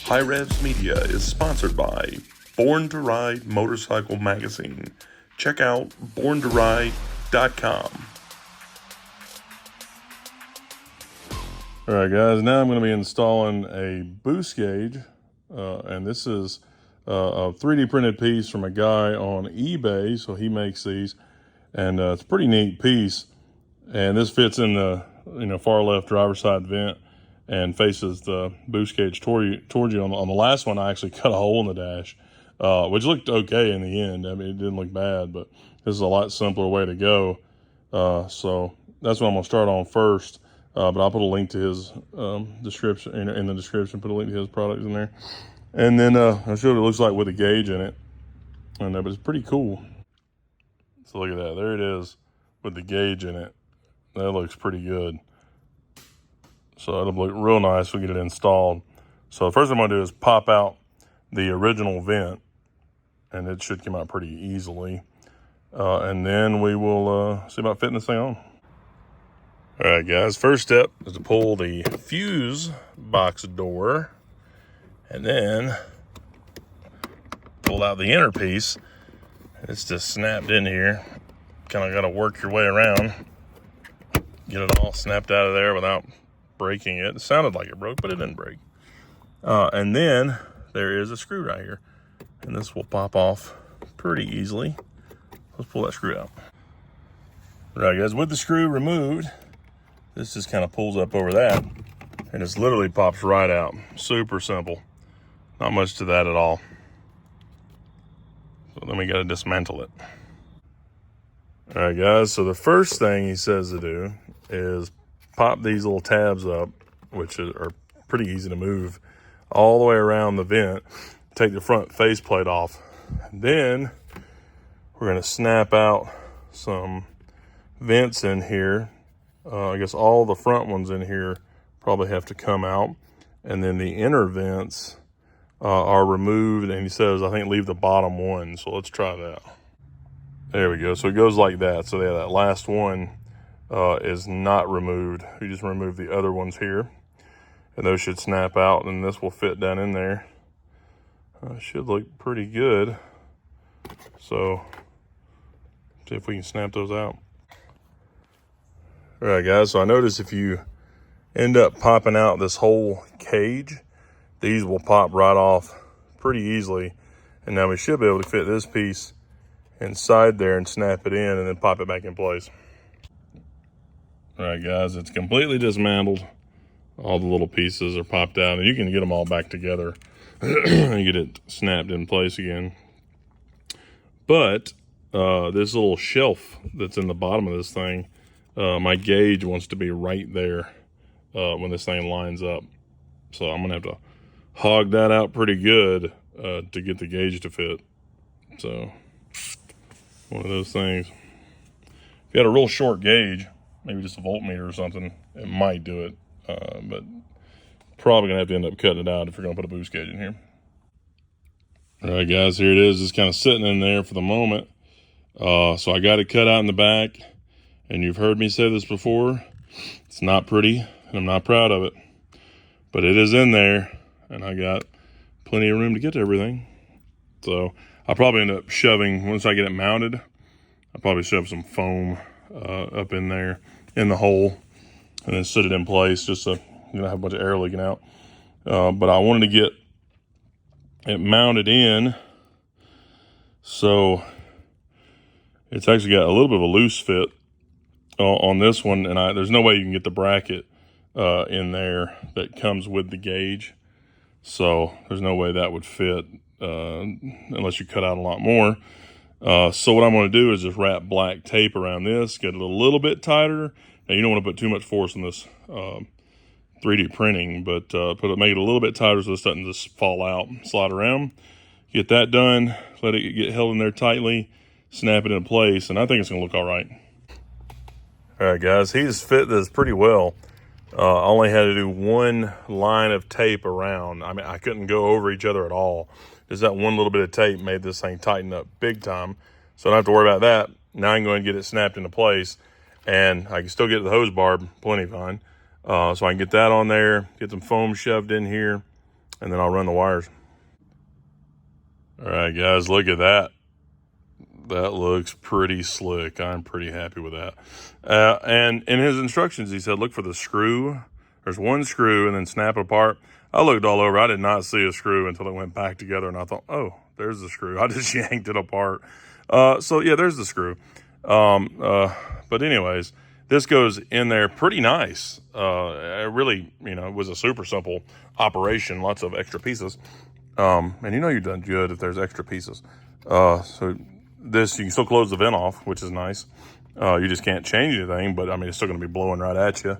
HiRevz Media is sponsored by Born to Ride Motorcycle Magazine. Check out borntoride.com. Alright guys, now I'm going to be installing a boost gauge, and this is a 3D printed piece from a guy on eBay, so he makes these, and it's a pretty neat piece, and this fits in the far left driver's side vent and faces the boost gauge toward you. On the last one, I actually cut a hole in the dash, which looked okay in the end. I mean, it didn't look bad, but this is a lot simpler way to go. So that's what I'm going to start on first. But I'll put a link to his description in the description. Put a link to his products in there, and then I'll show you what it looks like with a gauge in it. And but it's pretty cool. So look at that. There it is with the gauge in it. That looks pretty good. So it'll look real nice when we get it installed. So the first thing I'm going to do is pop out the original vent, and it should come out pretty easily. And then we will see about fitting this thing on. All right, guys, first step is to pull the fuse box door, and then pull out the inner piece. It's just snapped in here. Kind of got to work your way around, get it all snapped out of there without breaking it. It sounded like it broke, but it didn't break. And then there is a screw right here, and this will pop off pretty easily. Let's pull that screw out. All right, guys, with the screw removed, this just kind of pulls up over that, and it literally pops right out. Super simple. Not much to that at all. So then we got to dismantle it. All right, guys, so the first thing he says to do is pop these little tabs up, which are pretty easy to move, all the way around the vent. Take the front faceplate off. And then we're going to snap out some vents in here. I guess all the front ones in here probably have to come out. And then the inner vents are removed. And he says, I think, leave the bottom one. So let's try that. There we go. So it goes like that. So yeah, that last one is not removed. We just remove the other ones here. And those should snap out. And this will fit down in there. Should look pretty good. So see if we can snap those out. All right, guys, so I noticed if you end up popping out this whole cage, these will pop right off pretty easily. And now we should be able to fit this piece inside there and snap it in and then pop it back in place. All right, guys, it's completely dismantled. All the little pieces are popped out, and you can get them all back together and get it snapped in place again. But this little shelf that's in the bottom of this thing, my gauge wants to be right there when this thing lines up. So I'm gonna have to hog that out pretty good to get the gauge to fit. So one of those things. If you had a real short gauge, maybe just a voltmeter or something, it might do it. But probably gonna have to end up cutting it out if you're gonna put a boost gauge in here. All right, guys, here it is. It's kind of sitting in there for the moment. So I got it cut out in the back. And you've heard me say this before, it's not pretty, and I'm not proud of it. But it is in there, and I got plenty of room to get to everything. So I'll probably end up shoving, once I get it mounted, I'll probably shove some foam up in there, in the hole, and then set it in place just so you don't have a bunch of air leaking out. But I wanted to get it mounted in, so it's actually got a little bit of a loose fit on this one, and there's no way you can get the bracket in there that comes with the gauge. So there's no way that would fit unless you cut out a lot more. So what I'm going to do is just wrap black tape around this, get it a little bit tighter. Now you don't want to put too much force on this 3D printing, but make it a little bit tighter so this doesn't just fall out, slide around. Get that done, let it get held in there tightly, snap it in place, and I think it's going to look all right. All right, guys, he's fit this pretty well. I only had to do one line of tape around. I mean, I couldn't go over each other at all. Just that one little bit of tape made this thing tighten up big time. So I don't have to worry about that. Now I can go ahead and get it snapped into place, and I can still get the hose barb plenty fine. So I can get that on there, get some foam shoved in here, and then I'll run the wires. All right, guys, look at that. That looks pretty slick. I'm pretty happy with that. And in his instructions, he said, look for the screw. There's one screw and then snap it apart. I looked all over. I did not see a screw until it went back together, and I thought, oh, there's the screw. I just yanked it apart. So yeah, there's the screw. But anyways, this goes in there pretty nice. It really, it was a super simple operation, lots of extra pieces. And you've done good if there's extra pieces. So this, you can still close the vent off, which is nice. You just can't change anything, but I mean, it's still going to be blowing right at you.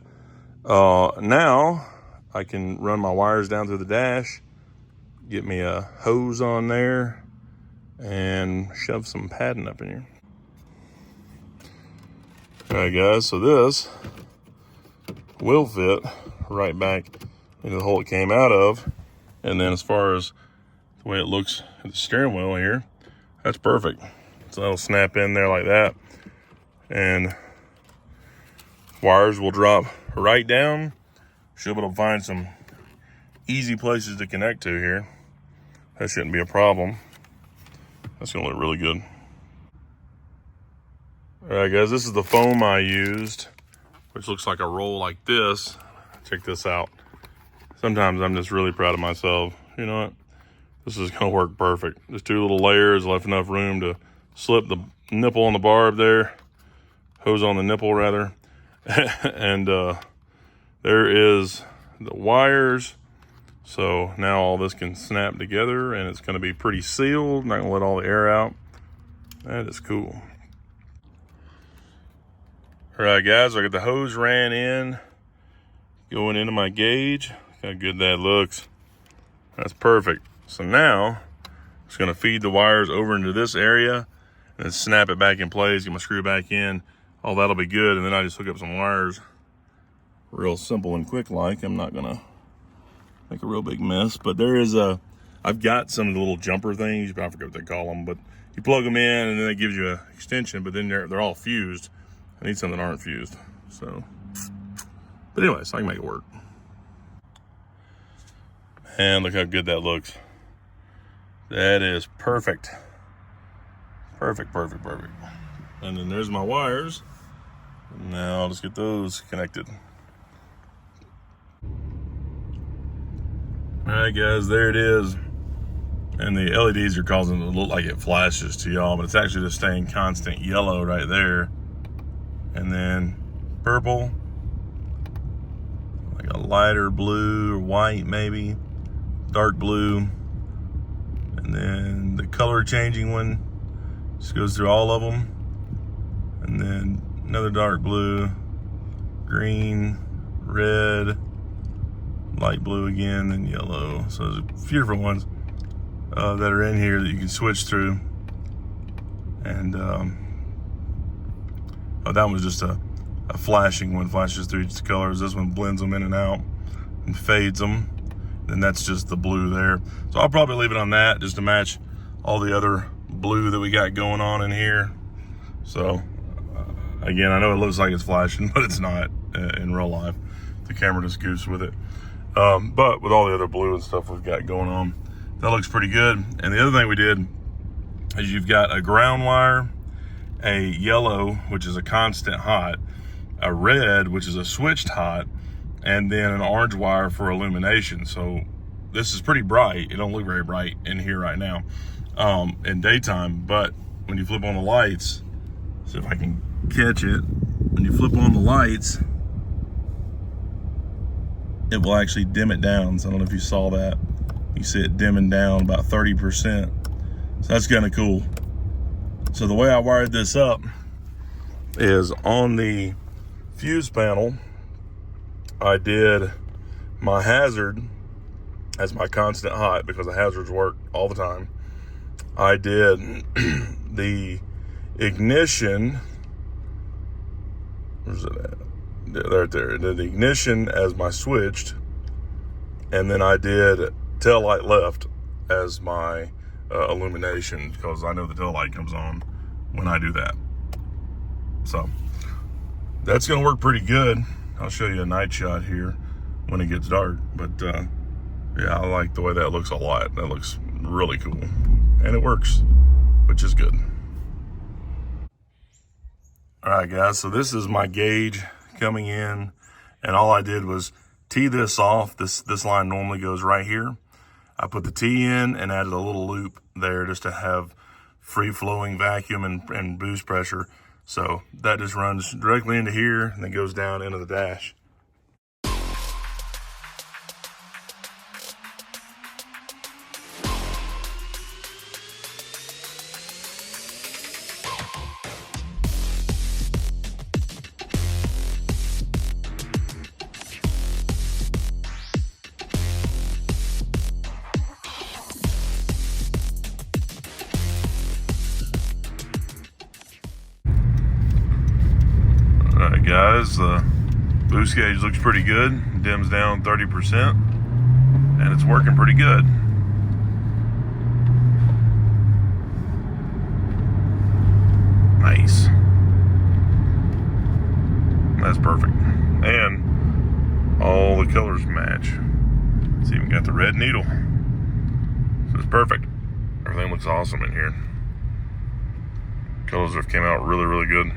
Now I can run my wires down through the dash, get me a hose on there, and shove some padding up in here. All right, guys, so this will fit right back into the hole it came out of. And then as far as the way it looks at the steering wheel here, that's perfect. So that'll snap in there like that. And wires will drop right down. Should be able to find some easy places to connect to here. That shouldn't be a problem. That's gonna look really good. All right, guys, this is the foam I used, which looks like a roll like this. Check this out. Sometimes I'm just really proud of myself. You know what? This is gonna work perfect. Just 2 little layers, left enough room to slip the nipple on the barb there, hose on the nipple rather. And there is the wires. So now all this can snap together and it's gonna be pretty sealed. Not gonna let all the air out. That is cool. All right, guys, I got the hose ran in, going into my gauge. Look how good that looks. That's perfect. So now, I'm just gonna feed the wires over into this area and then snap it back in place, get my screw back in. All that'll be good, and then I just hook up some wires. Real simple and quick like. I'm not gonna make a real big mess, but there is I've got some of the little jumper things, I forget what they call them, but you plug them in and then it gives you an extension, but then they're all fused. I need some that aren't fused, so. But anyways, I can make it work. And look how good that looks. That is perfect. Perfect, perfect, perfect. And then there's my wires. Now I'll just get those connected. All right, guys, there it is. And the LEDs are causing it to look like it flashes to y'all, but it's actually just staying constant yellow right there. And then purple, like a lighter blue or white maybe, dark blue. And then the color changing one just goes through all of them. And then another dark blue, green, red, light blue again, then yellow. So there's a few different ones that are in here that you can switch through. And oh, that was just a flashing one, flashes through each colors. This one blends them in and out and fades them. Then that's just the blue there. So I'll probably leave it on that just to match all the other blue that we got going on in here. So again, I know it looks like it's flashing, but it's not in real life. The camera just goofs with it. But with all the other blue and stuff we've got going on, that looks pretty good. And the other thing we did is you've got a ground wire, a yellow, which is a constant hot, a red, which is a switched hot, and then an orange wire for illumination. So this is pretty bright. It don't look very bright in here right now in daytime, but when you flip on the lights, see if I can catch it. When you flip on the lights, it will actually dim it down. So I don't know if you saw that. You see it dimming down about 30%. So that's kind of cool. So the way I wired this up is on the fuse panel, I did my hazard as my constant hot because the hazards work all the time. I did the ignition, where's it at? Right there. I did the ignition as my switched, and then I did tail light left as my illumination, because I know the tail light comes on when I do that. So that's gonna work pretty good. I'll show you a night shot here when it gets dark, but Yeah, I like the way that looks a lot. That looks really cool. And it works, which is good. All right, guys, so this is my gauge coming in, and all I did was tee this off. This line normally goes right here. I put the tee in and added a little loop there just to have free-flowing vacuum and boost pressure. So that just runs directly into here and then goes down into the dash. Alright guys, the boost gauge looks pretty good. Dims down 30% and it's working pretty good. Nice. That's perfect. And all the colors match. It's even got the red needle. So it's perfect. Everything looks awesome in here. Colors have came out really, really good.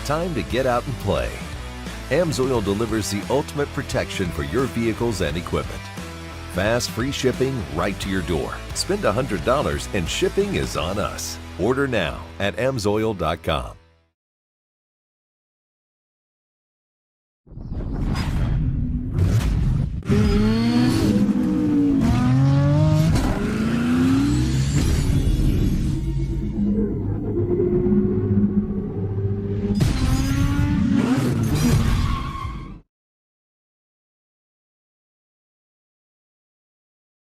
Time to get out and play. AMSOIL delivers the ultimate protection for your vehicles and equipment. Fast, free shipping right to your door. Spend $100 and shipping is on us. Order now at AMSOIL.com.